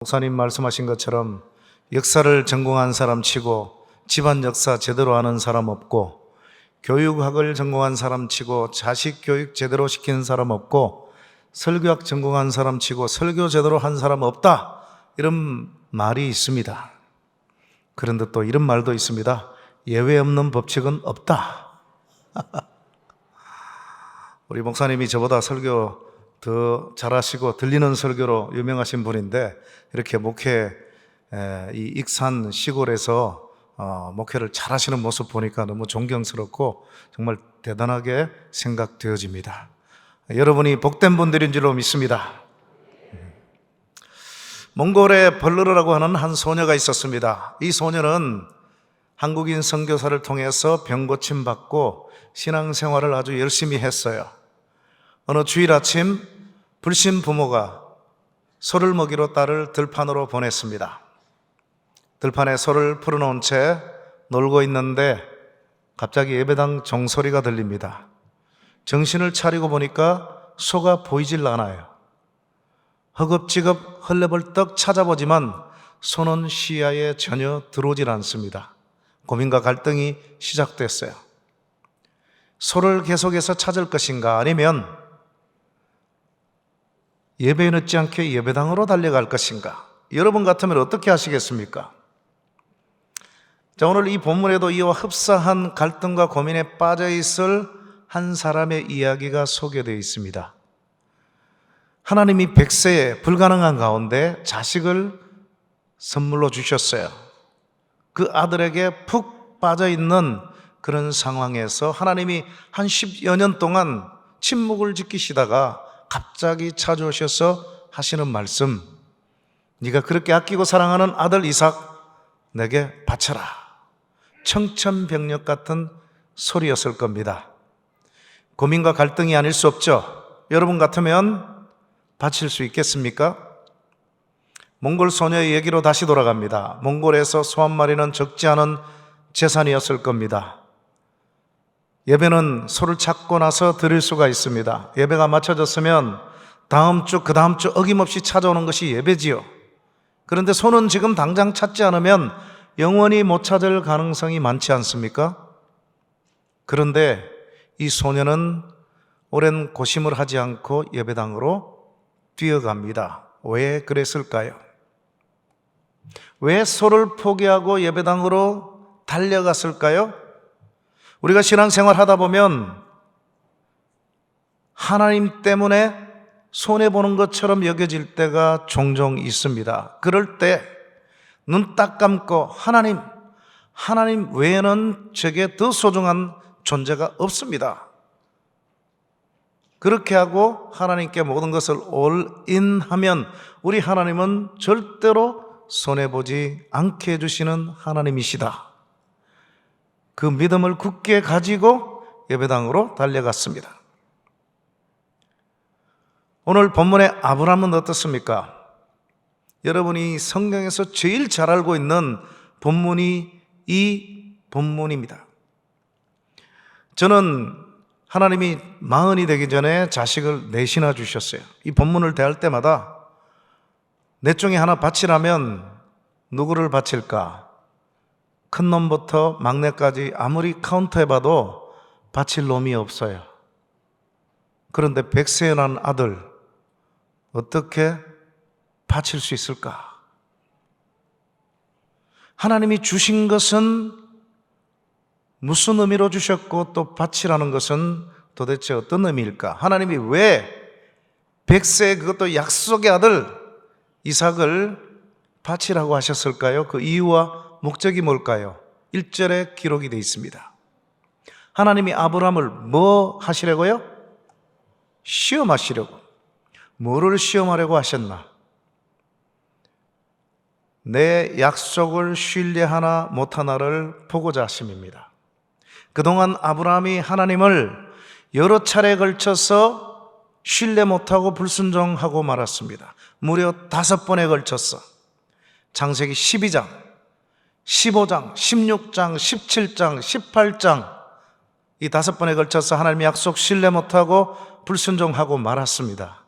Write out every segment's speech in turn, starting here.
목사님 말씀하신 것처럼 역사를 전공한 사람 치고 집안 역사 제대로 아는 사람 없고, 교육학을 전공한 사람 치고 자식 교육 제대로 시키는 사람 없고, 설교학 전공한 사람 치고 설교 제대로 한 사람 없다, 이런 말이 있습니다. 그런데 또 이런 말도 있습니다. 예외 없는 법칙은 없다. 우리 목사님이 저보다 설교 더 잘하시고 들리는 설교로 유명하신 분인데, 이렇게 이 익산 시골에서 목회를 잘하시는 모습 보니까 너무 존경스럽고 정말 대단하게 생각되어집니다. 여러분이 복된 분들인 줄로 믿습니다. 몽골에 벌르르라고 하는 한 소녀가 있었습니다. 이 소녀는 한국인 선교사를 통해서 병고침 받고 신앙생활을 아주 열심히 했어요. 어느 주일 아침 불신 부모가 소를 먹이러 딸을 들판으로 보냈습니다. 들판에 소를 풀어놓은 채 놀고 있는데 갑자기 예배당 종소리가 들립니다. 정신을 차리고 보니까 소가 보이질 않아요. 허겁지겁 헐레벌떡 찾아보지만 소는 시야에 전혀 들어오질 않습니다. 고민과 갈등이 시작됐어요. 소를 계속해서 찾을 것인가, 아니면 예배에 늦지 않게 예배당으로 달려갈 것인가? 여러분 같으면 어떻게 하시겠습니까? 자, 오늘 이 본문에도 이와 흡사한 갈등과 고민에 빠져 있을 한 사람의 이야기가 소개되어 있습니다. 하나님이 100세에 불가능한 가운데 자식을 선물로 주셨어요. 그 아들에게 푹 빠져 있는 그런 상황에서 하나님이 한 10여 년 동안 침묵을 지키시다가 갑자기 찾아오셔서 하시는 말씀, 네가 그렇게 아끼고 사랑하는 아들 이삭 내게 바쳐라. 청천벽력 같은 소리였을 겁니다. 고민과 갈등이 아닐 수 없죠. 여러분 같으면 바칠 수 있겠습니까? 몽골 소녀의 얘기로 다시 돌아갑니다. 몽골에서 소 한 마리는 적지 않은 재산이었을 겁니다. 예배는 소를 찾고 나서 드릴 수가 있습니다. 예배가 마쳐졌으면 다음 주, 그 다음 주 어김없이 찾아오는 것이 예배지요. 그런데 소는 지금 당장 찾지 않으면 영원히 못 찾을 가능성이 많지 않습니까? 그런데 이 소녀는 오랜 고심을 하지 않고 예배당으로 뛰어갑니다. 왜 그랬을까요? 왜 소를 포기하고 예배당으로 달려갔을까요? 우리가 신앙생활 하다 보면 하나님 때문에 손해보는 것처럼 여겨질 때가 종종 있습니다. 그럴 때 눈 딱 감고 하나님 외에는 제게 더 소중한 존재가 없습니다. 그렇게 하고 하나님께 모든 것을 올인하면 우리 하나님은 절대로 손해보지 않게 해주시는 하나님이시다. 그 믿음을 굳게 가지고 예배당으로 달려갔습니다. 오늘 본문의 아브라함은 어떻습니까? 여러분이 성경에서 제일 잘 알고 있는 본문이 이 본문입니다. 저는 하나님이 40이 되기 전에 자식을 넷이나 주셨어요. 이 본문을 대할 때마다 넷 중에 하나 바치라면 누구를 바칠까? 큰 놈부터 막내까지 아무리 카운트해봐도 바칠 놈이 없어요. 그런데 100세에 난 아들 어떻게 바칠 수 있을까? 하나님이 주신 것은 무슨 의미로 주셨고, 또 바치라는 것은 도대체 어떤 의미일까? 하나님이 왜 100세, 그것도 약속의 아들 이삭을 바치라고 하셨을까요? 그 이유와 목적이 뭘까요? 1절에 기록이 되어 있습니다. 하나님이 아브라함을 뭐 하시려고요? 시험하시려고. 뭐를 시험하려고 하셨나? 내 약속을 신뢰하나 못하나를 보고자 하심입니다. 그동안 아브라함이 하나님을 여러 차례에 걸쳐서 신뢰 못하고 불순종하고 말았습니다. 무려 5번에 걸쳐서 창세기 12장, 15장, 16장, 17장, 18장 이 5번에 걸쳐서 하나님의 약속 신뢰 못하고 불순종하고 말았습니다.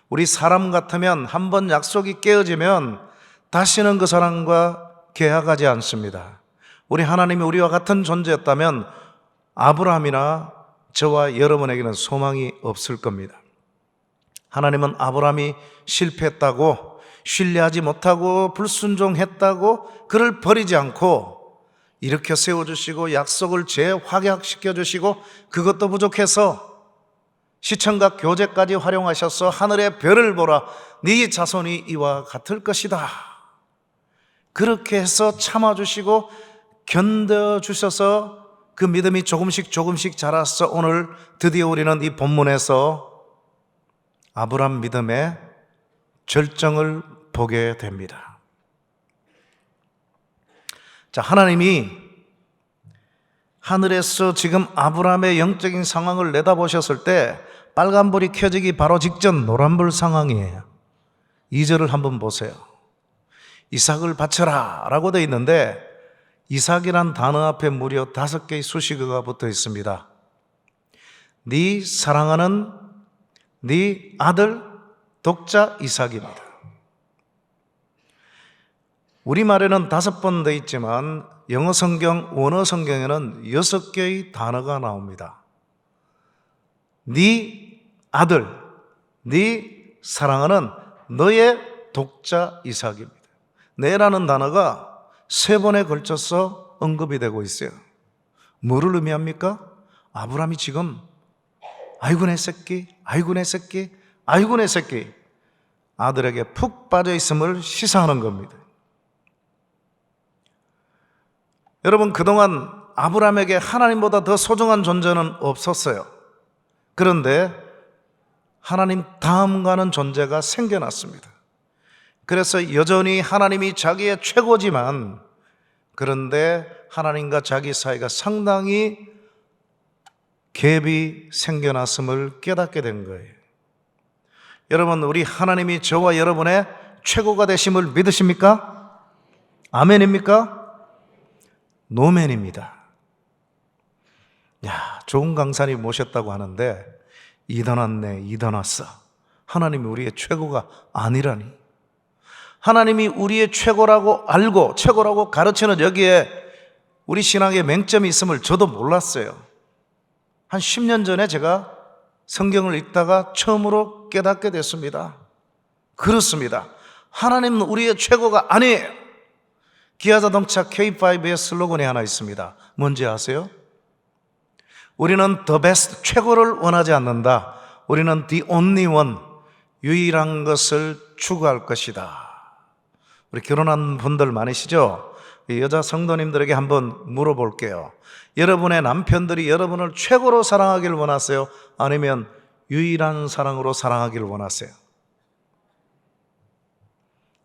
우리 사람 같으면 한 번 약속이 깨어지면 다시는 그 사람과 계약하지 않습니다. 우리 하나님이 우리와 같은 존재였다면 아브라함이나 저와 여러분에게는 소망이 없을 겁니다. 하나님은 아브라함이 실패했다고, 신뢰하지 못하고 불순종했다고 그를 버리지 않고 일으켜 세워주시고 약속을 재확약시켜 주시고, 그것도 부족해서 시청각 교제까지 활용하셔서 하늘의 별을 보라, 네 자손이 이와 같을 것이다, 그렇게 해서 참아주시고 견뎌주셔서 그 믿음이 조금씩 자라서 오늘 드디어 우리는 이 본문에서 아브라함 믿음의 절정을 보게 됩니다. 자, 하나님이 하늘에서 지금 아브라함의 영적인 상황을 내다보셨을 때 빨간불이 켜지기 바로 직전 노란불 상황이에요. 2절을 한번 보세요. 이삭을 바쳐라 라고 되어 있는데, 이삭이란 단어 앞에 무려 5개의 수식어가 붙어 있습니다. 네 사랑하는 네 아들 독자 이삭입니다. 우리말에는 5번 되어 있지만 영어 성경, 원어 성경에는 6개의 단어가 나옵니다. 네 아들, 네 사랑하는 너의 독자 이삭입니다. 네라는 단어가 3번에 걸쳐서 언급이 되고 있어요. 뭐를 의미합니까? 아브라함이 지금 아이고 내 새끼, 아이고 내 새끼, 아이고 내 새끼, 아들에게 푹 빠져 있음을 시사하는 겁니다. 여러분, 그동안 아브라함에게 하나님보다 더 소중한 존재는 없었어요. 그런데 하나님 다음 가는 존재가 생겨났습니다. 그래서 여전히 하나님이 자기의 최고지만, 그런데 하나님과 자기 사이가 상당히 갭이 생겨났음을 깨닫게 된 거예요. 여러분, 우리 하나님이 저와 여러분의 최고가 되심을 믿으십니까? 아멘입니까? 노멘입니다. 야, 좋은 강사님 모셨다고 하는데 이단 왔네, 이단 왔어. 하나님이 우리의 최고가 아니라니. 하나님이 우리의 최고라고 알고 최고라고 가르치는 여기에 우리 신앙의 맹점이 있음을 저도 몰랐어요. 한 10년 전에 제가 성경을 읽다가 처음으로 깨닫게 됐습니다. 그렇습니다. 하나님은 우리의 최고가 아니에요. 기아자동차 K5의 슬로건이 하나 있습니다. 뭔지 아세요? 우리는 the best, 최고를 원하지 않는다. 우리는 the only one, 유일한 것을 추구할 것이다. 우리 결혼한 분들 많으시죠? 여자 성도님들에게 한번 물어볼게요. 여러분의 남편들이 여러분을 최고로 사랑하길 원하세요? 아니면 유일한 사랑으로 사랑하길 원하세요?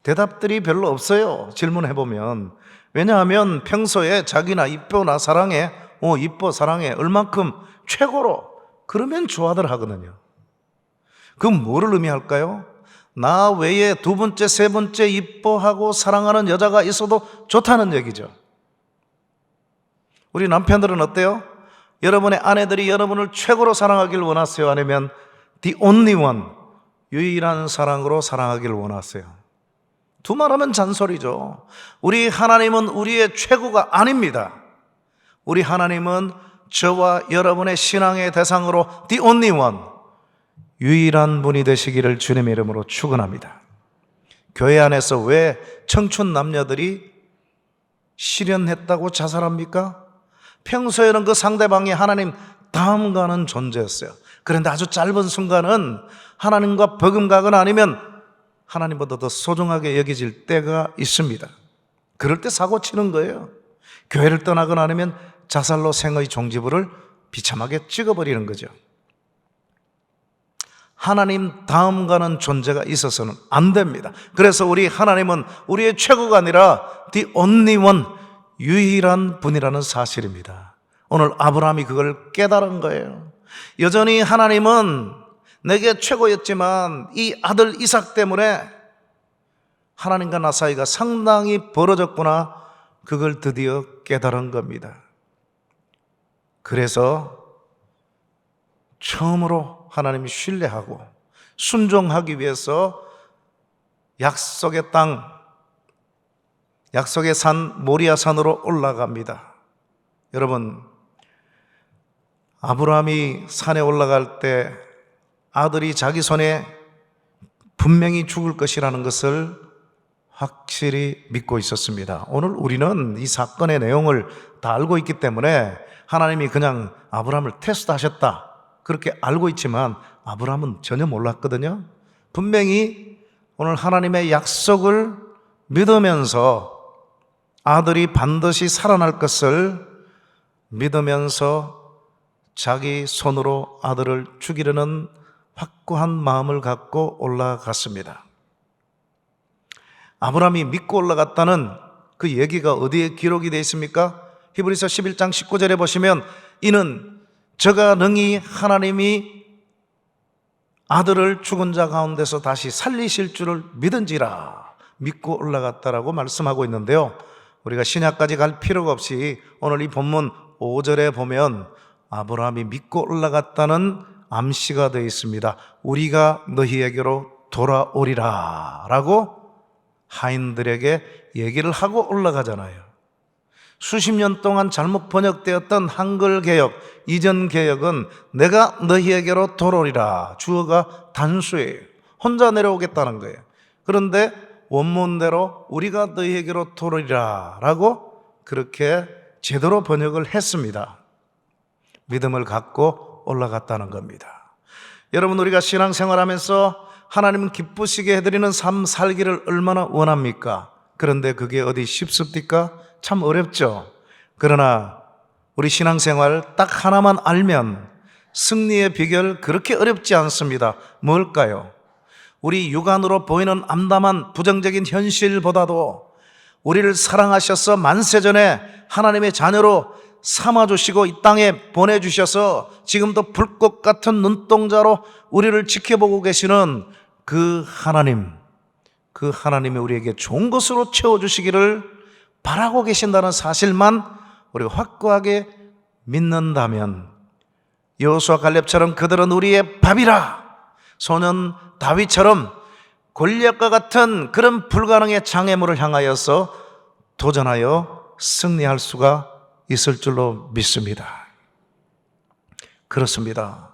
대답들이 별로 없어요. 질문해보면. 왜냐하면 평소에 자기나 이뻐, 나 사랑해, 이뻐, 사랑해, 얼만큼 최고로, 그러면 좋아들 하거든요. 그럼 뭐를 의미할까요? 나 외에 2번째, 3번째 이뻐하고 사랑하는 여자가 있어도 좋다는 얘기죠. 우리 남편들은 어때요? 여러분의 아내들이 여러분을 최고로 사랑하길 원하세요? 아니면 the only one, 유일한 사랑으로 사랑하길 원하세요? 두말하면 잔소리죠. 우리 하나님은 우리의 최고가 아닙니다. 우리 하나님은 저와 여러분의 신앙의 대상으로 the only one, 유일한 분이 되시기를 주님의 이름으로 축원합니다. 교회 안에서 왜 청춘 남녀들이 실연했다고 자살합니까? 평소에는 그 상대방이 하나님 다음 가는 존재였어요. 그런데 아주 짧은 순간은 하나님과 버금가거나 아니면 하나님보다 더 소중하게 여겨질 때가 있습니다. 그럴 때 사고 치는 거예요. 교회를 떠나거나 아니면 자살로 생의 종지부를 비참하게 찍어버리는 거죠. 하나님 다음 가는 존재가 있어서는 안 됩니다. 그래서 우리 하나님은 우리의 최고가 아니라 the only one, 유일한 분이라는 사실입니다. 오늘 아브라함이 그걸 깨달은 거예요. 여전히 하나님은 내게 최고였지만 이 아들 이삭 때문에 하나님과 나 사이가 상당히 벌어졌구나, 그걸 드디어 깨달은 겁니다. 그래서 처음으로 하나님이 신뢰하고 순종하기 위해서 약속의 땅, 약속의 산 모리아 산으로 올라갑니다. 여러분, 아브라함이 산에 올라갈 때 아들이 자기 손에 분명히 죽을 것이라는 것을 확실히 믿고 있었습니다. 오늘 우리는 이 사건의 내용을 다 알고 있기 때문에 하나님이 그냥 아브라함을 테스트하셨다 그렇게 알고 있지만 아브라함은 전혀 몰랐거든요. 분명히 오늘 하나님의 약속을 믿으면서 아들이 반드시 살아날 것을 믿으면서 자기 손으로 아들을 죽이려는 확고한 마음을 갖고 올라갔습니다. 아브라함이 믿고 올라갔다는 그 얘기가 어디에 기록이 되어 있습니까? 히브리서 11장 19절에 보시면 이는 저가 능히 하나님이 아들을 죽은 자 가운데서 다시 살리실 줄을 믿은지라 믿고 올라갔다라고 말씀하고 있는데요. 우리가 신약까지 갈 필요가 없이 오늘 이 본문 5절에 보면 아브라함이 믿고 올라갔다는 암시가 되어 있습니다. 우리가 너희에게로 돌아오리라 라고 하인들에게 얘기를 하고 올라가잖아요. 수십 년 동안 잘못 번역되었던 한글 개역, 이전 개역은 내가 너희에게로 돌아오리라. 주어가 단수예요. 혼자 내려오겠다는 거예요. 그런데 원문대로 우리가 너희에게로 돌아오리라 라고 그렇게 제대로 번역을 했습니다. 믿음을 갖고 올라갔다는 겁니다. 여러분, 우리가 신앙생활하면서 하나님은 기쁘시게 해드리는 삶 살기를 얼마나 원합니까? 그런데 그게 어디 쉽습니까? 참 어렵죠. 그러나 우리 신앙생활 딱 하나만 알면 승리의 비결 그렇게 어렵지 않습니다. 뭘까요? 우리 육안으로 보이는 암담한 부정적인 현실보다도 우리를 사랑하셔서 만세전에 하나님의 자녀로 삼아주시고 이 땅에 보내주셔서 지금도 불꽃 같은 눈동자로 우리를 지켜보고 계시는 그 하나님이 우리에게 좋은 것으로 채워주시기를 바라고 계신다는 사실만 우리가 확고하게 믿는다면 여호수아 갈렙처럼 그들은 우리의 밥이라, 소년 다윗처럼 골리앗과 같은 그런 불가능의 장애물을 향하여서 도전하여 승리할 수가 있을 줄로 믿습니다. 그렇습니다.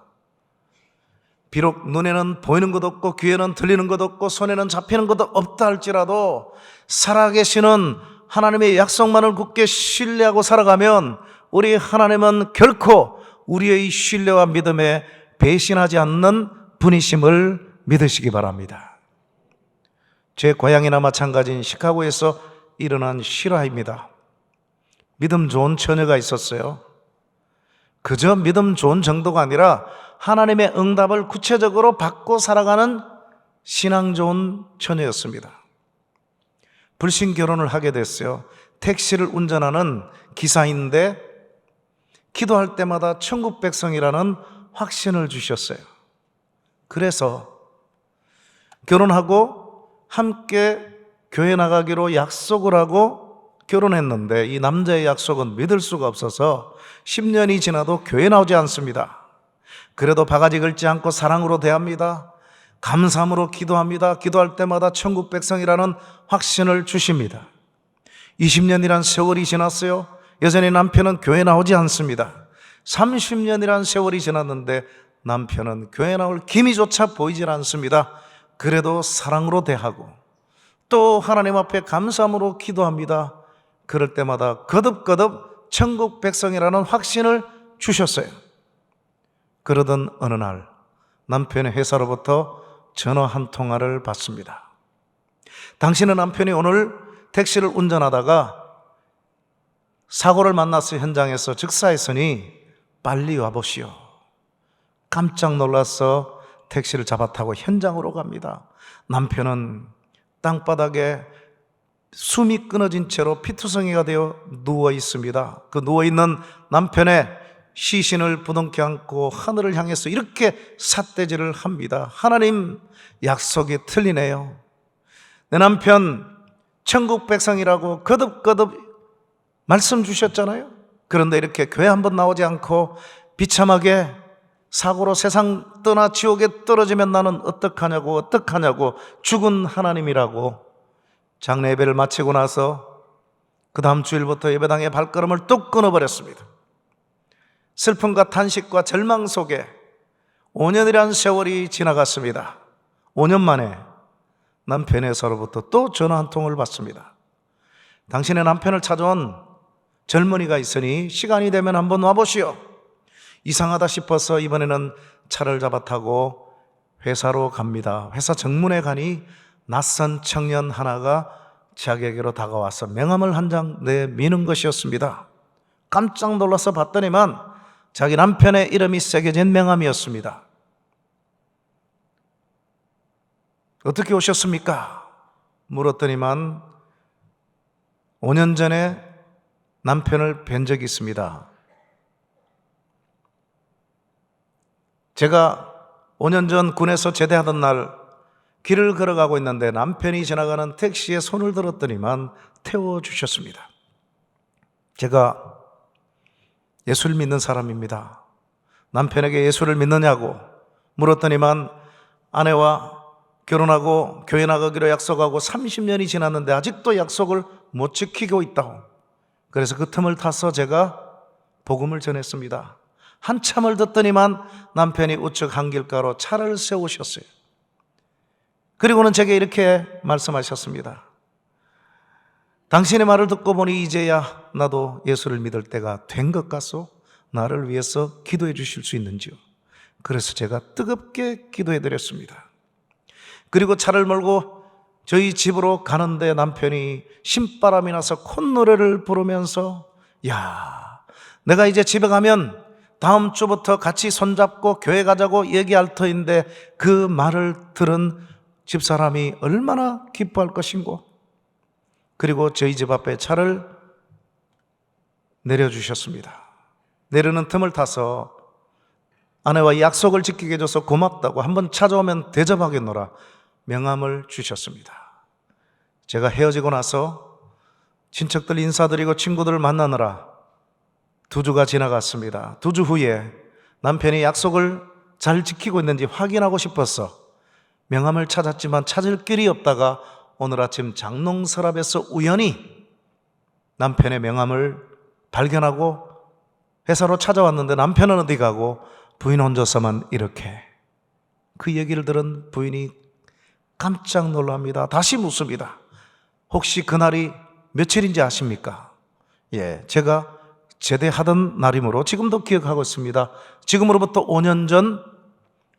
비록 눈에는 보이는 것 없고 귀에는 들리는 것 없고 손에는 잡히는 것도 없다 할지라도 살아계시는 하나님의 약속만을 굳게 신뢰하고 살아가면 우리 하나님은 결코 우리의 신뢰와 믿음에 배신하지 않는 분이심을 믿으시기 바랍니다. 제 고향이나 마찬가지인 시카고에서 일어난 실화입니다. 믿음 좋은 처녀가 있었어요. 그저 믿음 좋은 정도가 아니라 하나님의 응답을 구체적으로 받고 살아가는 신앙 좋은 처녀였습니다. 불신 결혼을 하게 됐어요. 택시를 운전하는 기사인데 기도할 때마다 천국 백성이라는 확신을 주셨어요. 그래서 결혼하고 함께 교회 나가기로 약속을 하고 결혼했는데 이 남자의 약속은 믿을 수가 없어서 10년이 지나도 교회 나오지 않습니다. 그래도 바가지 긁지 않고 사랑으로 대합니다. 감사함으로 기도합니다. 기도할 때마다 천국 백성이라는 확신을 주십니다. 20년이란 세월이 지났어요. 여전히 남편은 교회 나오지 않습니다. 30년이란 세월이 지났는데 남편은 교회 나올 기미조차 보이질 않습니다. 그래도 사랑으로 대하고 또 하나님 앞에 감사함으로 기도합니다. 그럴 때마다 거듭거듭 천국 백성이라는 확신을 주셨어요. 그러던 어느 날 남편의 회사로부터 전화 한 통화를 받습니다. 당신의 남편이 오늘 택시를 운전하다가 사고를 만났을 현장에서 즉사했으니 빨리 와보시오. 깜짝 놀라서 택시를 잡아 타고 현장으로 갑니다. 남편은 땅바닥에 숨이 끊어진 채로 피투성이가 되어 누워 있습니다. 그 누워있는 남편의 시신을 부둥켜 안고 하늘을 향해서 이렇게 삿대질을 합니다. 하나님, 약속이 틀리네요. 내 남편 천국 백성이라고 거듭거듭 말씀 주셨잖아요. 그런데 이렇게 교회 한번 나오지 않고 비참하게 사고로 세상 떠나 지옥에 떨어지면 나는 어떡하냐고 죽은 하나님이라고. 장례 예배를 마치고 나서 그 다음 주일부터 예배당의 발걸음을 뚝 끊어버렸습니다. 슬픔과 탄식과 절망 속에 5년이란 세월이 지나갔습니다. 5년 만에 남편에서로부터 또 전화 한 통을 받습니다. 당신의 남편을 찾아온 젊은이가 있으니 시간이 되면 한번 와보시오. 이상하다 싶어서 이번에는 차를 잡아 타고 회사로 갑니다. 회사 정문에 가니 낯선 청년 하나가 자기에게로 다가와서 명함을 한 장 내미는 것이었습니다. 깜짝 놀라서 봤더니만 자기 남편의 이름이 새겨진 명함이었습니다. 어떻게 오셨습니까? 물었더니만 5년 전에 남편을 뵌 적이 있습니다. 제가 5년 전 군에서 제대하던 날 길을 걸어가고 있는데 남편이 지나가는 택시에 손을 들었더니만 태워주셨습니다. 제가 예수를 믿는 사람입니다. 남편에게 예수를 믿느냐고 물었더니만 아내와 결혼하고 교회 나가기로 약속하고 30년이 지났는데 아직도 약속을 못 지키고 있다고. 그래서 그 틈을 타서 제가 복음을 전했습니다. 한참을 듣더니만 남편이 우측 한길가로 차를 세우셨어요. 그리고는 제게 이렇게 말씀하셨습니다. 당신의 말을 듣고 보니 이제야 나도 예수를 믿을 때가 된 것 같소? 나를 위해서 기도해 주실 수 있는지요? 그래서 제가 뜨겁게 기도해 드렸습니다. 그리고 차를 몰고 저희 집으로 가는데 남편이 신바람이 나서 콧노래를 부르면서 야, 내가 이제 집에 가면 다음 주부터 같이 손잡고 교회 가자고 얘기할 터인데 그 말을 들은 집사람이 얼마나 기뻐할 것인고. 그리고 저희 집 앞에 차를 내려주셨습니다. 내려는 틈을 타서 아내와 약속을 지키게 해줘서 고맙다고 한번 찾아오면 대접하겠노라 명함을 주셨습니다. 제가 헤어지고 나서 친척들 인사드리고 친구들을 만나느라 2주가 지나갔습니다. 2주 후에 남편이 약속을 잘 지키고 있는지 확인하고 싶어서 명함을 찾았지만 찾을 길이 없다가 오늘 아침 장롱 서랍에서 우연히 남편의 명함을 발견하고 회사로 찾아왔는데 남편은 어디 가고 부인 혼자서만 이렇게. 그 얘기를 들은 부인이 깜짝 놀랍니다. 다시 묻습니다. 혹시 그날이 며칠인지 아십니까? 예, 제가 제대하던 날이므로 지금도 기억하고 있습니다. 지금으로부터 5년 전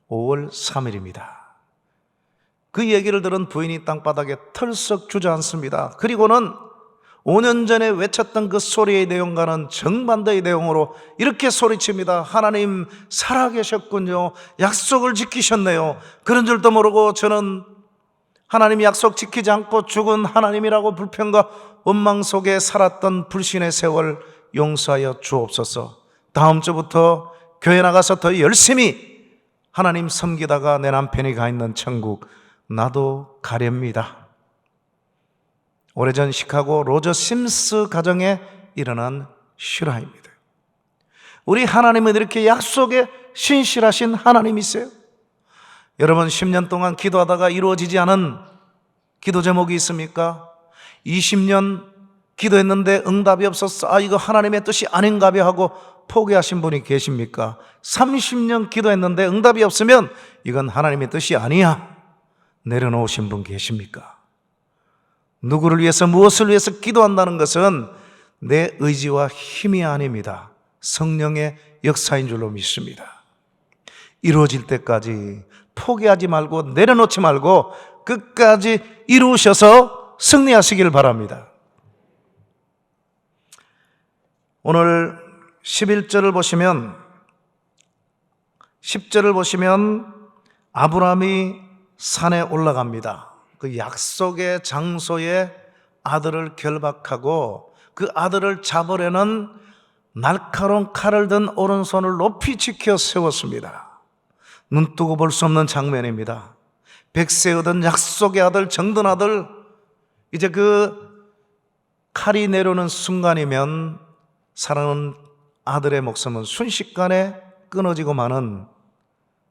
5월 3일입니다. 그 얘기를 들은 부인이 땅바닥에 털썩 주저앉습니다. 그리고는 5년 전에 외쳤던 그 소리의 내용과는 정반대의 내용으로 이렇게 소리칩니다. 하나님 살아계셨군요. 약속을 지키셨네요. 그런 줄도 모르고 저는 하나님이 약속 지키지 않고 죽은 하나님이라고 불평과 원망 속에 살았던 불신의 세월 용서하여 주옵소서. 다음 주부터 교회 나가서 더 열심히 하나님 섬기다가 내 남편이 가 있는 천국 나도 가렵니다. 오래전 시카고 로저 심스 가정에 일어난 실화입니다. 우리 하나님은 이렇게 약속에 신실하신 하나님이세요. 여러분 10년 동안 기도하다가 이루어지지 않은 기도 제목이 있습니까? 20년 기도했는데 응답이 없었어. 이거 하나님의 뜻이 아닌가 봐 하고 포기하신 분이 계십니까? 30년 기도했는데 응답이 없으면 이건 하나님의 뜻이 아니야 내려놓으신 분 계십니까? 누구를 위해서 무엇을 위해서 기도한다는 것은 내 의지와 힘이 아닙니다. 성령의 역사인 줄로 믿습니다. 이루어질 때까지 포기하지 말고 내려놓지 말고 끝까지 이루셔서 승리하시길 바랍니다. 오늘 11절을 보시면 10절을 보시면 아브라함이 산에 올라갑니다. 그 약속의 장소에 아들을 결박하고 그 아들을 잡으려는 날카로운 칼을 든 오른손을 높이 지켜 세웠습니다. 눈뜨고 볼 수 없는 장면입니다. 백세 얻은 약속의 아들, 정든 아들, 이제 그 칼이 내려오는 순간이면 사랑하는 아들의 목숨은 순식간에 끊어지고 마는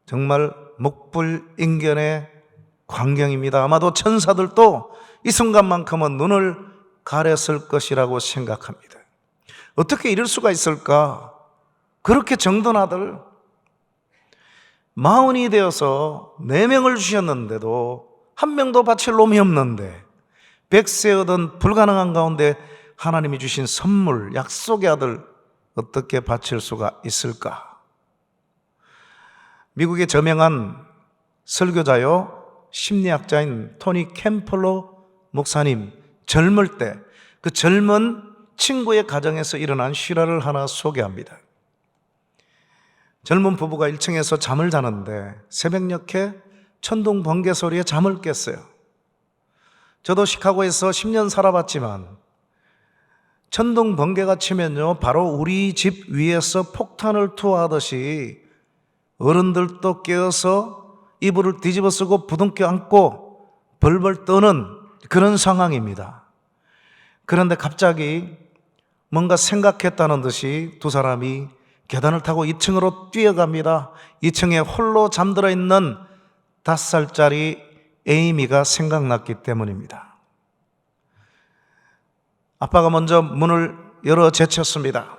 정말 목불인견의 광경입니다. 아마도 천사들도 이 순간만큼은 눈을 가렸을 것이라고 생각합니다. 어떻게 이럴 수가 있을까? 그렇게 정든 아들, 40이 되어서 4명을 주셨는데도 한 명도 바칠 놈이 없는데 100세 얻은 불가능한 가운데 하나님이 주신 선물, 약속의 아들 어떻게 바칠 수가 있을까? 미국의 저명한 설교자요 심리학자인 토니 캠플러 목사님, 젊을 때 그 젊은 친구의 가정에서 일어난 실화를 하나 소개합니다. 젊은 부부가 1층에서 잠을 자는데 새벽녘에 천둥 번개 소리에 잠을 깼어요. 저도 시카고에서 10년 살아봤지만 천둥 번개가 치면요 바로 우리 집 위에서 폭탄을 투하하듯이 어른들도 깨어서 이불을 뒤집어 쓰고 부둥켜 안고 벌벌 떠는 그런 상황입니다. 그런데 갑자기 뭔가 생각했다는 듯이 두 사람이 계단을 타고 2층으로 뛰어갑니다. 2층에 홀로 잠들어 있는 5살짜리 에이미가 생각났기 때문입니다. 아빠가 먼저 문을 열어 제쳤습니다.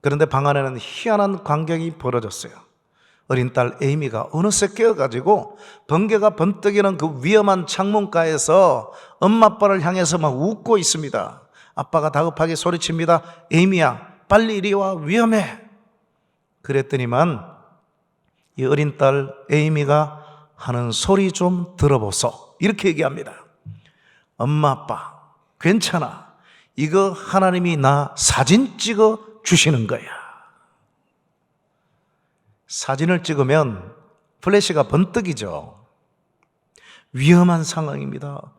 그런데 방 안에는 희한한 광경이 벌어졌어요. 어린 딸 에이미가 어느새 깨어가지고 번개가 번뜩이는 그 위험한 창문가에서 엄마 아빠를 향해서 막 웃고 있습니다. 아빠가 다급하게 소리칩니다. 에이미야, 빨리 이리 와, 위험해. 그랬더니만 이 어린 딸 에이미가 하는 소리 좀 들어보소. 이렇게 얘기합니다. 엄마 아빠 괜찮아. 이거 하나님이 나 사진 찍어 주시는 거야. 사진을 찍으면 플래시가 번뜩이죠. 위험한 상황입니다.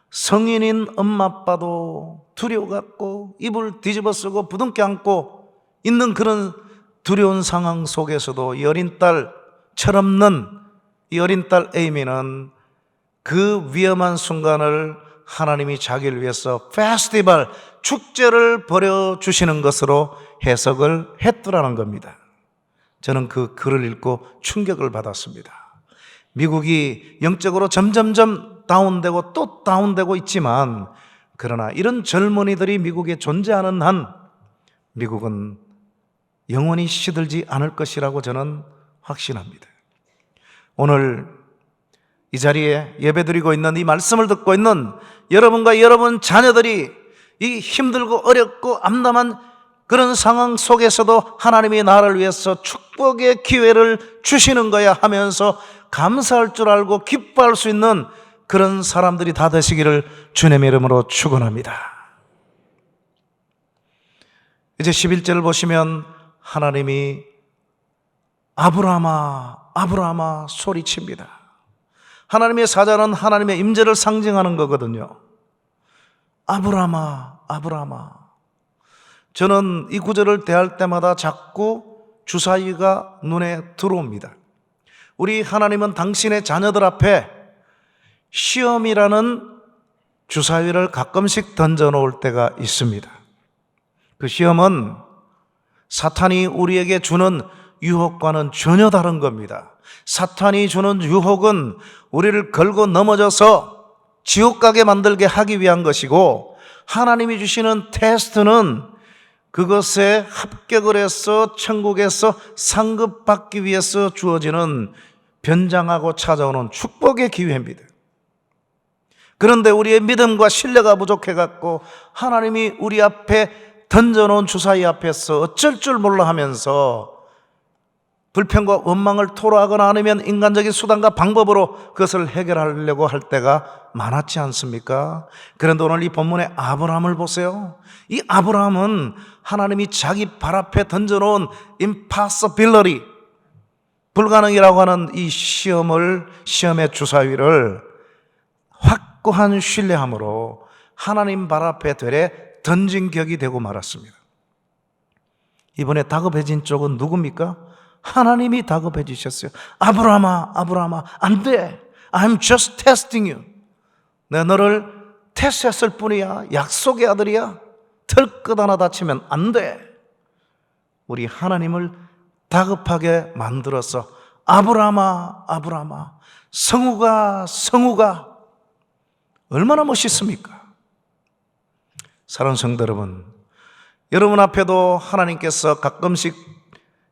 성인인 엄마 아빠도 두려워갖고 이불 뒤집어 쓰고 부둥켜 안고 있는 그런 두려운 상황 속에서도 이 어린 딸, 철없는 이 어린 딸 에이미는 그 위험한 순간을 하나님이 자기를 위해서 페스티벌, 축제를 벌여주시는 것으로 해석을 했더라는 겁니다. 저는 그 글을 읽고 충격을 받았습니다. 미국이 영적으로 점점점 다운되고 또 다운되고 있지만 그러나 이런 젊은이들이 미국에 존재하는 한 미국은 영원히 시들지 않을 것이라고 저는 확신합니다. 오늘 이 자리에 예배드리고 있는 이 말씀을 듣고 있는 여러분과 여러분 자녀들이 이 힘들고 어렵고 암담한 그런 상황 속에서도 하나님이 나를 위해서 축복의 기회를 주시는 거야 하면서 감사할 줄 알고 기뻐할 수 있는 그런 사람들이 다 되시기를 주님의 이름으로 축원합니다. 이제 11절을 보시면 하나님이 아브라함아 아브라함아 소리칩니다. 하나님의 사자는 하나님의 임재를 상징하는 거거든요. 아브라함아 아브라함아. 저는 이 구절을 대할 때마다 자꾸 주사위가 눈에 들어옵니다. 우리 하나님은 당신의 자녀들 앞에 시험이라는 주사위를 가끔씩 던져놓을 때가 있습니다. 그 시험은 사탄이 우리에게 주는 유혹과는 전혀 다른 겁니다. 사탄이 주는 유혹은 우리를 걸고 넘어져서 지옥 가게 만들게 하기 위한 것이고, 하나님이 주시는 테스트는 그것에 합격을 해서 천국에서 상급받기 위해서 주어지는 변장하고 찾아오는 축복의 기회입니다. 그런데 우리의 믿음과 신뢰가 부족해갖고 하나님이 우리 앞에 던져놓은 주사위 앞에서 어쩔 줄 몰라 하면서 불평과 원망을 토로하거나 아니면 인간적인 수단과 방법으로 그것을 해결하려고 할 때가 많았지 않습니까? 그런데 오늘 이 본문의 아브라함을 보세요. 이 아브라함은 하나님이 자기 발 앞에 던져놓은 impossibility, 불가능이라고 하는 이 시험의 주사위를 확고한 신뢰함으로 하나님 발 앞에 되레 던진 격이 되고 말았습니다. 이번에 다급해진 쪽은 누굽니까? 하나님이 다급해 주셨어요. 아브라함아 아브라함아 안 돼. I'm just testing you. 내가 너를 테스트했을 뿐이야. 약속의 아들이야. 털끝 하나 다치면 안 돼. 우리 하나님을 다급하게 만들어서 아브라함아 아브라함아 성우가 얼마나 멋있습니까? 사랑하는 성도 여러분, 여러분 앞에도 하나님께서 가끔씩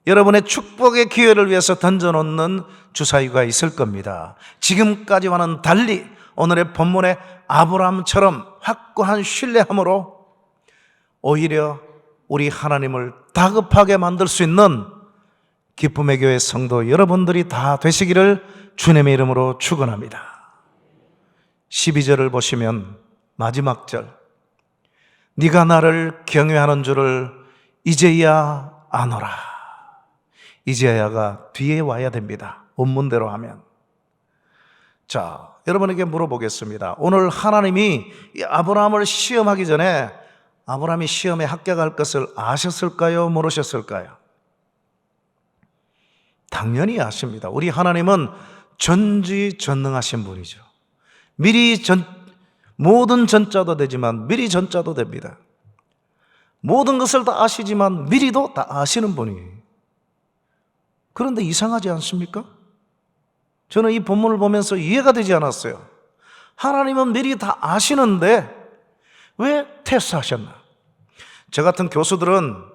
여러분의 축복의 기회를 위해서 던져놓는 주사위가 있을 겁니다. 지금까지와는 달리 오늘의 본문의 아브라함처럼 확고한 신뢰함으로 오히려 우리 하나님을 다급하게 만들 수 있는 기쁨의 교회 성도 여러분들이 다 되시기를 주님의 이름으로 축원합니다. 12절을 보시면 마지막 절, 네가 나를 경외하는 줄을 이제야 아노라. 이제야가 뒤에 와야 됩니다. 원문대로 하면. 자, 여러분에게 물어보겠습니다. 오늘 하나님이 아브라함을 시험하기 전에 아브라함이 시험에 합격할 것을 아셨을까요? 모르셨을까요? 당연히 아십니다. 우리 하나님은 전지전능하신 분이죠. 모든 전자도 되지만 미리 전자도 됩니다. 모든 것을 다 아시지만 미리도 다 아시는 분이에요. 그런데 이상하지 않습니까? 저는 이 본문을 보면서 이해가 되지 않았어요. 하나님은 미리 다 아시는데 왜 테스트하셨나? 저 같은 교수들은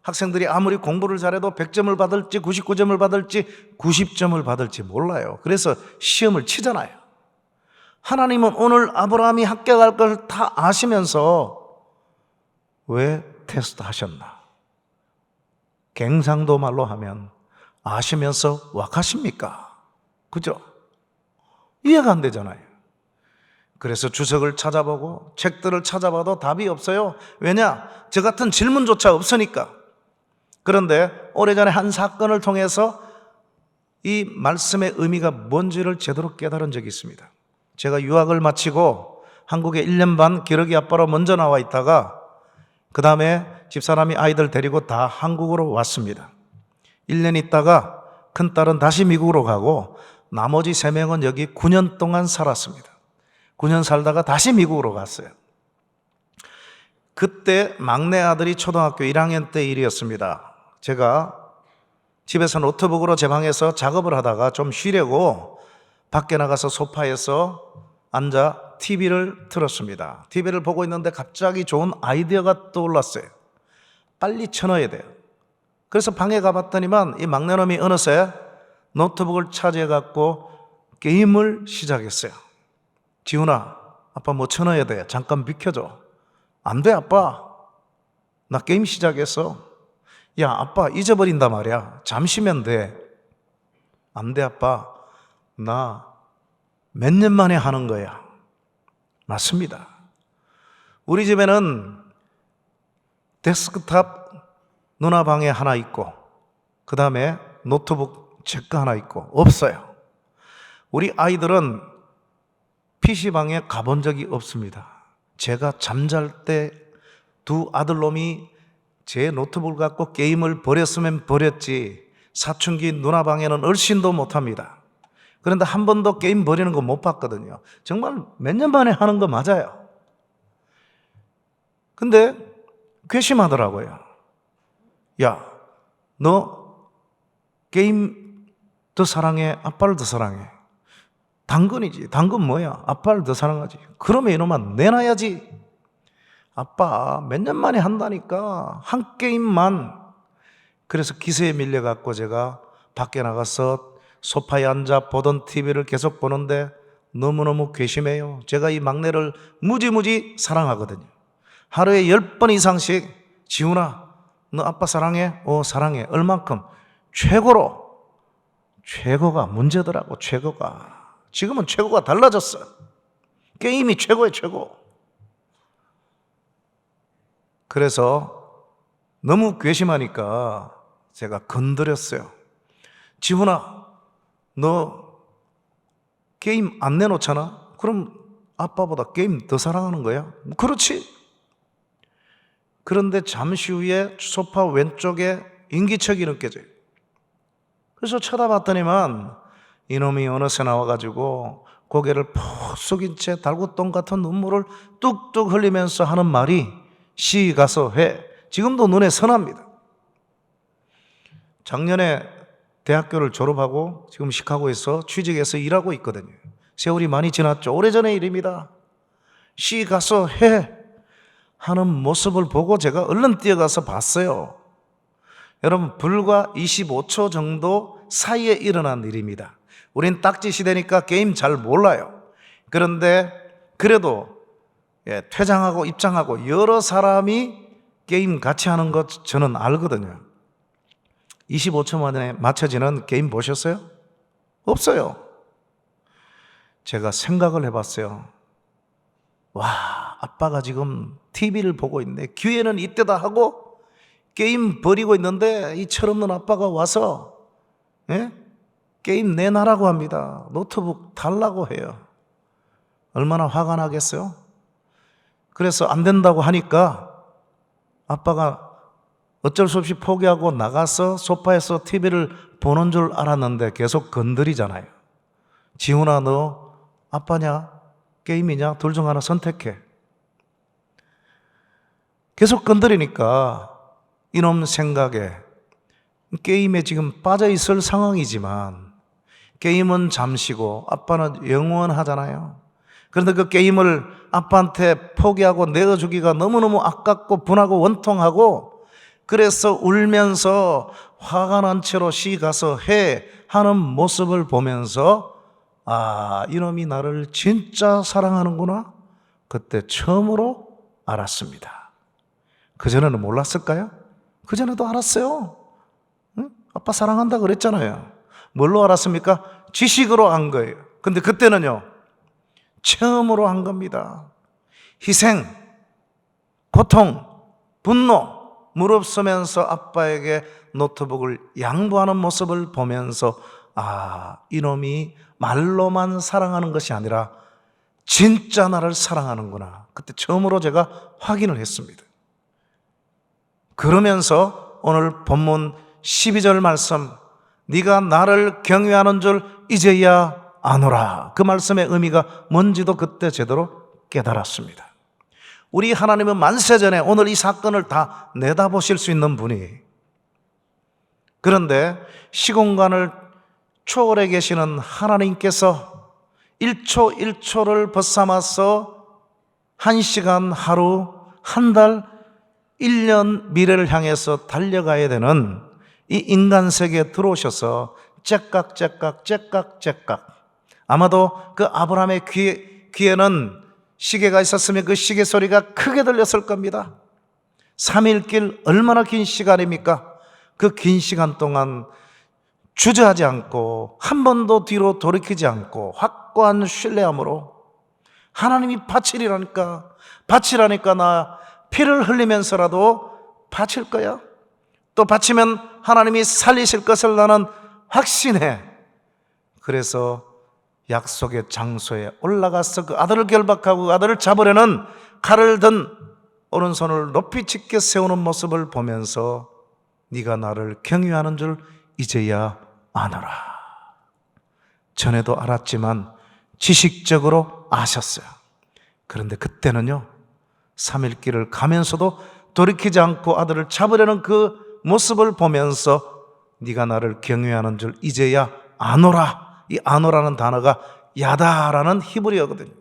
학생들이 아무리 공부를 잘해도 100점을 받을지 99점을 받을지 90점을 받을지 몰라요. 그래서 시험을 치잖아요. 하나님은 오늘 아브라함이 합격할 걸 다 아시면서 왜 테스트 하셨나? 갱상도 말로 하면 아시면서 왁하십니까? 그죠? 이해가 안 되잖아요. 그래서 주석을 찾아보고 책들을 찾아봐도 답이 없어요. 왜냐? 저 같은 질문조차 없으니까. 그런데 오래전에 한 사건을 통해서 이 말씀의 의미가 뭔지를 제대로 깨달은 적이 있습니다. 제가 유학을 마치고 한국에 1년 반 기러기 아빠로 먼저 나와 있다가 그 다음에 집사람이 아이들 데리고 다 한국으로 왔습니다. 1년 있다가 큰딸은 다시 미국으로 가고 나머지 3명은 여기 9년 동안 살았습니다. 9년 살다가 다시 미국으로 갔어요. 그때 막내 아들이 초등학교 1학년 때 일이었습니다. 제가 집에서 노트북으로 제 방에서 작업을 하다가 좀 쉬려고 밖에 나가서 소파에서 앉아 TV를 틀었습니다. TV를 보고 있는데 갑자기 좋은 아이디어가 떠올랐어요. 빨리 쳐넣어야 돼요. 그래서 방에 가봤더니만 이 막내놈이 어느새 노트북을 차지해갖고 게임을 시작했어요. 지훈아, 아빠 뭐 쳐넣어야 돼. 잠깐 비켜줘. 안 돼, 아빠. 나 게임 시작했어. 야, 아빠 잊어버린단 말이야. 잠시면 돼. 안 돼, 아빠. 나 몇 년 만에 하는 거야. 맞습니다. 우리 집에는 데스크탑 누나 방에 하나 있고 그 다음에 노트북 제 거 하나 있고 없어요. 우리 아이들은 PC방에 가본 적이 없습니다. 제가 잠잘 때 두 아들놈이 제 노트북을 갖고 게임을 버렸으면 버렸지 사춘기 누나 방에는 얼씬도 못합니다. 그런데 한 번도 게임 버리는 거 못 봤거든요. 정말 몇 년 만에 하는 거 맞아요. 근데 괘씸하더라고요. 야, 너 게임 더 사랑해? 아빠를 더 사랑해? 당근이지. 당근 뭐야? 아빠를 더 사랑하지. 그러면 이놈아 내놔야지. 아빠 몇 년 만에 한다니까. 한 게임만. 그래서 기세에 밀려갖고 제가 밖에 나가서 소파에 앉아 보던 TV를 계속 보는데 너무너무 괘씸해요. 제가 이 막내를 무지무지 사랑하거든요. 하루에 10번 이상씩 지훈아 너 아빠 사랑해? 사랑해. 얼만큼? 최고가 문제더라고. 최고가. 지금은 최고가 달라졌어. 게임이 최고예요. 최고. 그래서 너무 괘씸하니까 제가 건드렸어요. 지훈아 너 게임 안 내놓잖아? 그럼 아빠보다 게임 더 사랑하는 거야? 그렇지. 그런데 잠시 후에 소파 왼쪽에 인기척이 느껴져요. 그래서 쳐다봤더니만 이놈이 어느새 나와가지고 고개를 푹 숙인 채 달구똥 같은 눈물을 뚝뚝 흘리면서 하는 말이 시 가서 해. 지금도 눈에 선합니다. 작년에 대학교를 졸업하고 지금 시카고에서 취직해서 일하고 있거든요. 세월이 많이 지났죠. 오래전의 일입니다. 시 가서 해. 하는 모습을 보고 제가 얼른 뛰어가서 봤어요. 여러분, 불과 25초 정도 사이에 일어난 일입니다. 우린 딱지 시대니까 게임 잘 몰라요. 그런데 그래도 퇴장하고 입장하고 여러 사람이 게임 같이 하는 것 저는 알거든요. 25초 만에 맞춰지는 게임 보셨어요? 없어요. 제가 생각을 해봤어요. 와, 아빠가 지금 TV를 보고 있네. 기회는 이때다 하고 게임 버리고 있는데 이 철없는 아빠가 와서 게임 내놔라고 합니다. 노트북 달라고 해요. 얼마나 화가 나겠어요? 그래서 안 된다고 하니까 아빠가 어쩔 수 없이 포기하고 나가서 소파에서 TV를 보는 줄 알았는데 계속 건드리잖아요. 지훈아, 너 아빠냐? 게임이냐? 둘 중 하나 선택해. 계속 건드리니까 이놈 생각에 게임에 지금 빠져 있을 상황이지만 게임은 잠시고 아빠는 영원하잖아요. 그런데 그 게임을 아빠한테 포기하고 내어주기가 너무너무 아깝고 분하고 원통하고, 그래서 울면서 화가 난 채로 시 가서 해 하는 모습을 보면서 아, 이놈이 나를 진짜 사랑하는구나, 그때 처음으로 알았습니다. 그전에는 몰랐을까요? 그전에도 알았어요. 응? 아빠 사랑한다 그랬잖아요. 뭘로 알았습니까? 지식으로 안 거예요. 근데 그때는요, 처음으로 한 겁니다. 희생, 고통, 분노 무릅쓰면서 아빠에게 노트북을 양보하는 모습을 보면서 아, 이놈이 말로만 사랑하는 것이 아니라 진짜 나를 사랑하는구나, 그때 처음으로 제가 확인을 했습니다. 그러면서 오늘 본문 12절 말씀, 네가 나를 경외하는 줄 이제야 아노라, 그 말씀의 의미가 뭔지도 그때 제대로 깨달았습니다. 우리 하나님은 만세전에 오늘 이 사건을 다 내다보실 수 있는 분이, 그런데 시공간을 초월해 계시는 하나님께서 1초 1초를 벗삼아서 1시간, 하루, 한 달, 1년 미래를 향해서 달려가야 되는 이 인간 세계에 들어오셔서 째깍째깍 아마도 그 아브라함의 귀에는 시계가 있었으면 그 시계 소리가 크게 들렸을 겁니다. 3일 길 얼마나 긴 시간입니까? 그 긴 시간 동안 주저하지 않고 한 번도 뒤로 돌이키지 않고 확고한 신뢰함으로 하나님이 바치리라니까 나 피를 흘리면서라도 바칠 거야, 또 바치면 하나님이 살리실 것을 나는 확신해. 그래서 약속의 장소에 올라가서 그 아들을 결박하고 그 아들을 잡으려는 칼을 든 오른손을 높이 짙게 세우는 모습을 보면서 네가 나를 경외하는 줄 이제야 아노라. 전에도 알았지만 지식적으로 아셨어요. 그런데 그때는요, 3일 길을 가면서도 돌이키지 않고 아들을 잡으려는 그 모습을 보면서 네가 나를 경외하는 줄 이제야 아노라. 이 아노라는 단어가 야다라는 히브리어거든요.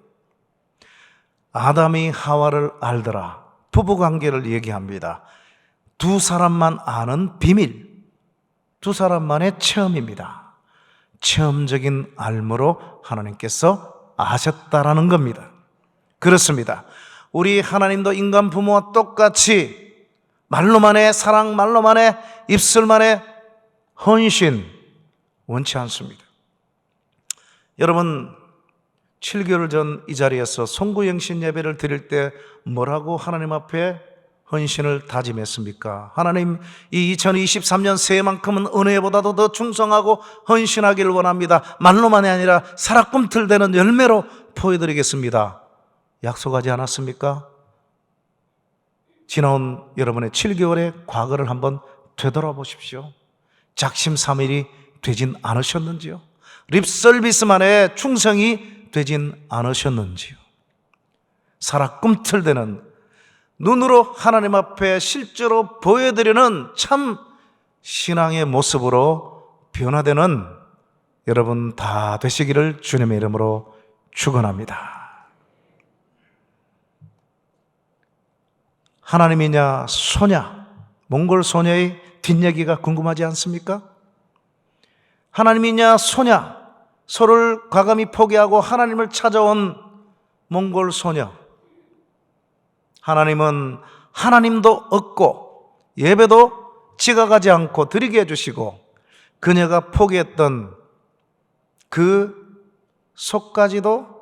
아담이 하와를 알더라. 부부관계를 얘기합니다. 두 사람만 아는 비밀, 두 사람만의 체험입니다. 체험적인 알므로 하나님께서 아셨다라는 겁니다. 그렇습니다. 우리 하나님도 인간 부모와 똑같이 말로만의 사랑, 말로만의 입술만의 헌신 원치 않습니다. 여러분, 7개월 전 이 자리에서 송구영신 예배를 드릴 때 뭐라고 하나님 앞에 헌신을 다짐했습니까? 하나님, 이 2023년 새해만큼은 은혜보다도 더 충성하고 헌신하기를 원합니다. 말로만이 아니라 살아 꿈틀대는 열매로 보여드리겠습니다. 약속하지 않았습니까? 지나온 여러분의 7개월의 과거를 한번 되돌아보십시오. 작심삼일이 되진 않으셨는지요? 립서비스만의 충성이 되진 않으셨는지요? 살아 꿈틀대는 눈으로 하나님 앞에 실제로 보여드리는 참 신앙의 모습으로 변화되는 여러분 다 되시기를 주님의 이름으로 축원합니다. 하나님이냐 소냐, 몽골 소녀의 뒷얘기가 궁금하지 않습니까? 하나님이냐 소냐, 서로를 과감히 포기하고 하나님을 찾아온 몽골 소녀. 하나님은 하나님도 얻고 예배도 지각하지 않고 드리게 해주시고 그녀가 포기했던 그 속까지도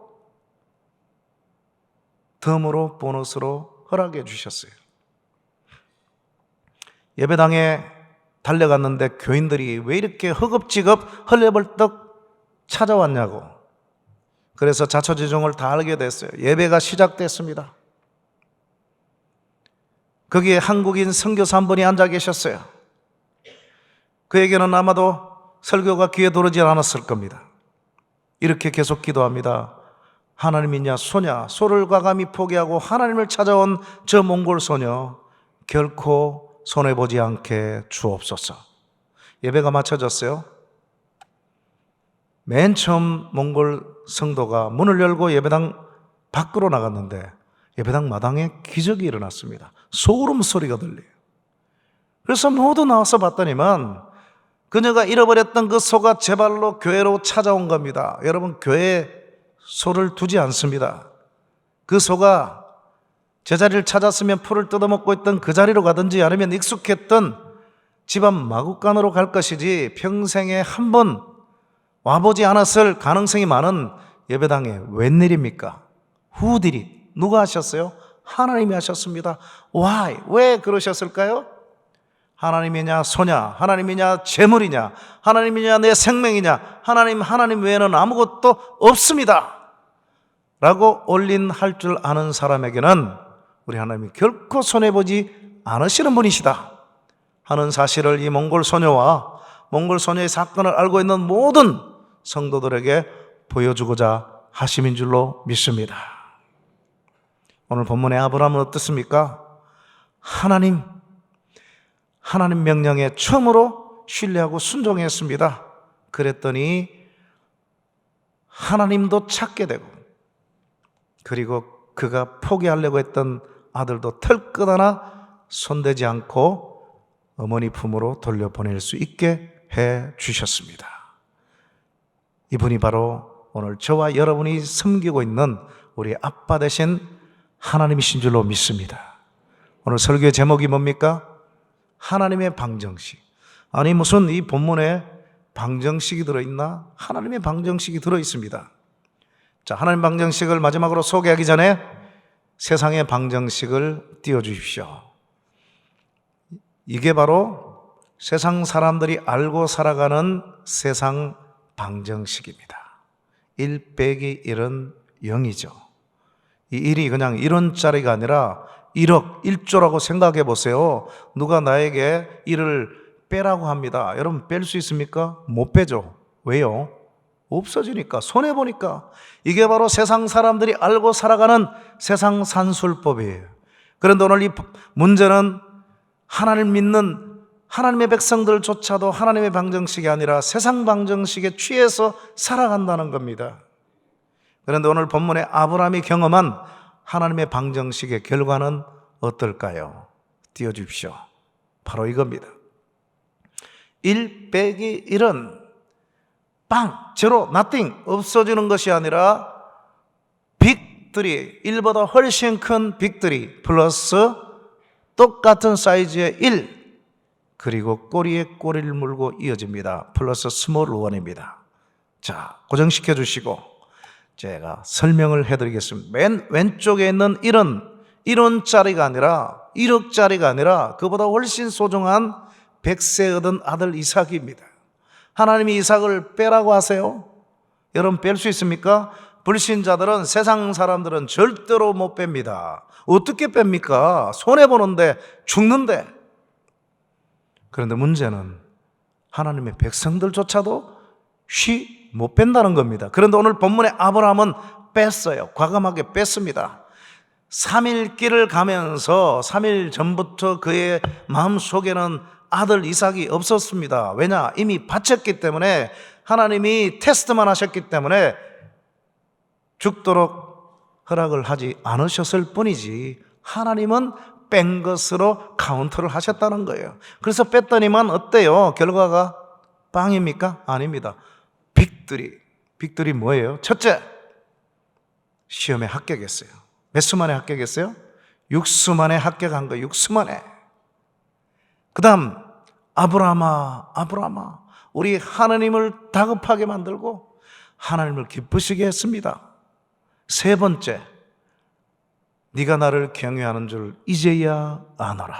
덤으로 보너스로 허락해 주셨어요. 예배당에 달려갔는데 교인들이 왜 이렇게 허겁지겁 헐레벌떡 찾아왔냐고. 그래서 자초지종을 다 알게 됐어요. 예배가 시작됐습니다. 거기에 한국인 선교사 한 분이 앉아 계셨어요. 그에게는 아마도 설교가 귀에 들어오지 않았을 겁니다. 이렇게 계속 기도합니다. 하나님이냐 소냐, 소를 과감히 포기하고 하나님을 찾아온 저 몽골 소녀 결코 손해보지 않게 주옵소서. 예배가 마쳐졌어요. 맨 처음 몽골 성도가 문을 열고 예배당 밖으로 나갔는데 예배당 마당에 기적이 일어났습니다. 소름 소리가 들려요. 그래서 모두 나와서 봤더니만 그녀가 잃어버렸던 그 소가 제 발로 교회로 찾아온 겁니다. 여러분, 교회에 소를 두지 않습니다. 그 소가 제자리를 찾았으면 풀을 뜯어먹고 있던 그 자리로 가든지 아니면 익숙했던 집안 마구간으로 갈 것이지 평생에 한 번 와보지 않았을 가능성이 많은 예배당에 웬일입니까? 후딜이 누가 하셨어요? 하나님이 하셨습니다. Why? 왜 그러셨을까요? 하나님이냐 소냐, 하나님이냐 재물이냐, 하나님이냐 내 생명이냐, 하나님 외에는 아무것도 없습니다 라고 올린할 줄 아는 사람에게는 우리 하나님이 결코 손해보지 않으시는 분이시다 하는 사실을 이 몽골 소녀와 몽골 소녀의 사건을 알고 있는 모든 성도들에게 보여주고자 하심인 줄로 믿습니다. 오늘 본문의 아브라함은 어떻습니까? 하나님 명령에 처음으로 신뢰하고 순종했습니다. 그랬더니 하나님도 찾게 되고 그리고 그가 포기하려고 했던 아들도 털끝 하나 손대지 않고 어머니 품으로 돌려보낼 수 있게 해 주셨습니다. 이분이 바로 오늘 저와 여러분이 섬기고 있는 우리 아빠 되신 하나님이신 줄로 믿습니다. 오늘 설교의 제목이 뭡니까? 하나님의 방정식. 아니 무슨 이 본문에 방정식이 들어있나? 하나님의 방정식이 들어있습니다. 자, 하나님 방정식을 마지막으로 소개하기 전에 세상의 방정식을 띄워주십시오. 이게 바로 세상 사람들이 알고 살아가는 세상 방정식입니다. 1 빼기 1은 0이죠. 이 1이 그냥 1원짜리가 아니라 1억, 1조라고 생각해 보세요. 누가 나에게 1을 빼라고 합니다. 여러분 뺄 수 있습니까? 못 빼죠. 왜요? 없어지니까, 손해보니까. 이게 바로 세상 사람들이 알고 살아가는 세상 산술법이에요. 그런데 오늘 이 문제는 하나님을 믿는 하나님의 백성들조차도 하나님의 방정식이 아니라 세상 방정식에 취해서 살아간다는 겁니다. 그런데 오늘 본문에 아브라함이 경험한 하나님의 방정식의 결과는 어떨까요? 띄워주십시오. 바로 이겁니다. 1 빼기 1은 빵, 제로, nothing, 없어지는 것이 아니라 빅들이 1보다 훨씬 큰 빅들이 플러스 똑같은 사이즈의 1 그리고 꼬리에 꼬리를 물고 이어집니다. 플러스 스몰 1입니다. 자, 고정시켜 주시고 제가 설명을 해드리겠습니다. 맨 왼쪽에 있는 1은 1원짜리가 아니라 1억짜리가 아니라 그보다 훨씬 소중한 100세 얻은 아들 이삭입니다. 하나님이 이삭을 빼라고 하세요? 여러분 뺄 수 있습니까? 불신자들은, 세상 사람들은 절대로 못 뺍니다. 어떻게 뺍니까? 손해보는데, 죽는데. 그런데 문제는 하나님의 백성들조차도 못 뺀다는 겁니다. 그런데 오늘 본문의 아브라함은 뺐어요. 과감하게 뺐습니다. 3일 길을 가면서 3일 전부터 그의 마음속에는 아들 이삭이 없었습니다. 왜냐? 이미 바쳤기 때문에, 하나님이 테스트만 하셨기 때문에 죽도록 허락을 하지 않으셨을 뿐이지 하나님은 뺀 것으로 카운트를 하셨다는 거예요. 그래서 뺐더니만 어때요? 결과가 빵입니까? 아닙니다. 빅들이 뭐예요? 첫째, 시험에 합격했어요. 몇 수 만에 합격했어요? 6수 만에 합격한 거예요. 6수 만에. 그 다음, 아브라함아, 우리 하나님을 다급하게 만들고 하나님을 기쁘시게 했습니다. 세 번째, 네가 나를 경외하는 줄 이제야 아노라.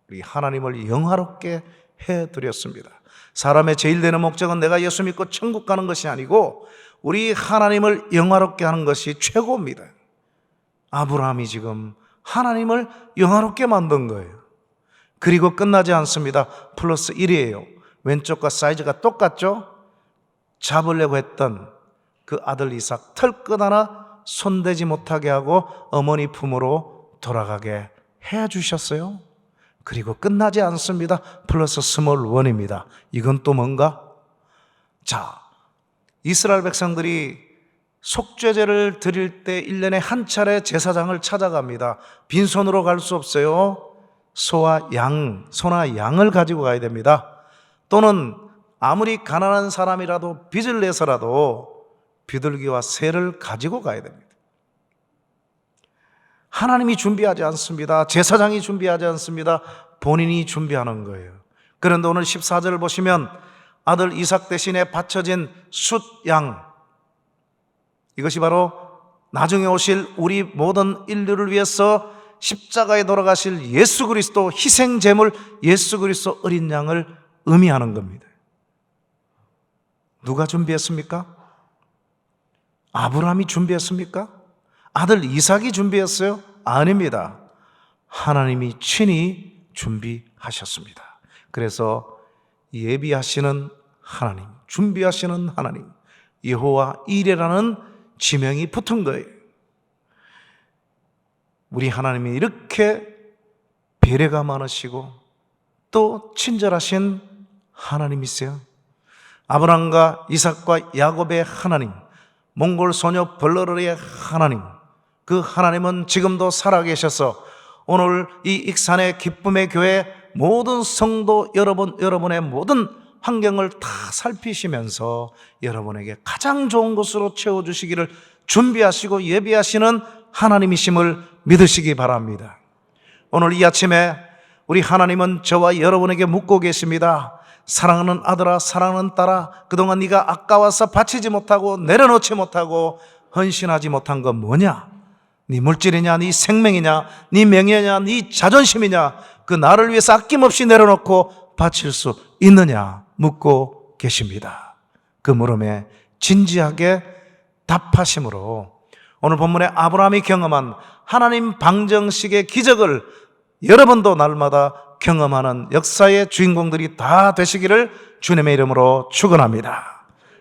우리 하나님을 영화롭게 해드렸습니다. 사람의 제일 되는 목적은 내가 예수 믿고 천국 가는 것이 아니고 우리 하나님을 영화롭게 하는 것이 최고입니다. 아브라함이 지금 하나님을 영화롭게 만든 거예요. 그리고 끝나지 않습니다. 플러스 1이에요. 왼쪽과 사이즈가 똑같죠? 잡으려고 했던 그 아들 이삭 털끝 하나 손대지 못하게 하고 어머니 품으로 돌아가게 해주셨어요. 그리고 끝나지 않습니다. 플러스 스몰 1입니다. 이건 또 뭔가? 자, 이스라엘 백성들이 속죄제를 드릴 때 1년에 한 차례 제사장을 찾아갑니다. 빈손으로 갈 수 없어요. 소나 양을 가지고 가야 됩니다. 또는 아무리 가난한 사람이라도 빚을 내서라도 비둘기와 새를 가지고 가야 됩니다. 하나님이 준비하지 않습니다. 제사장이 준비하지 않습니다. 본인이 준비하는 거예요. 그런데 오늘 14절을 보시면 아들 이삭 대신에 바쳐진 숫양, 이것이 바로 나중에 오실 우리 모든 인류를 위해서 십자가에 돌아가실 예수 그리스도 희생제물 예수 그리스도 어린 양을 의미하는 겁니다. 누가 준비했습니까? 아브라함이 준비했습니까? 아들 이삭이 준비했어요? 아닙니다. 하나님이 친히 준비하셨습니다. 그래서 예비하시는 하나님, 준비하시는 하나님, 여호와 이레라는 지명이 붙은 거예요. 우리 하나님이 이렇게 배려가 많으시고 또 친절하신 하나님이세요. 아브라함과 이삭과 야곱의 하나님, 몽골 소녀 벌러르의 하나님, 그 하나님은 지금도 살아계셔서 오늘 이 익산의 기쁨의 교회 모든 성도 여러분의 모든 환경을 다 살피시면서 여러분에게 가장 좋은 것으로 채워주시기를 준비하시고 예비하시는 하나님이심을 믿으시기 바랍니다. 오늘 이 아침에 우리 하나님은 저와 여러분에게 묻고 계십니다. 사랑하는 아들아, 사랑하는 딸아, 그동안 네가 아까워서 바치지 못하고 내려놓지 못하고 헌신하지 못한 건 뭐냐? 네 물질이냐, 네 생명이냐, 네 명예냐, 네 자존심이냐, 그 나를 위해서 아낌없이 내려놓고 바칠 수 있느냐 묻고 계십니다. 그 물음에 진지하게 답하심으로 오늘 본문에 아브라함이 경험한 하나님 방정식의 기적을 여러분도 날마다 경험하는 역사의 주인공들이 다 되시기를 주님의 이름으로 축원합니다.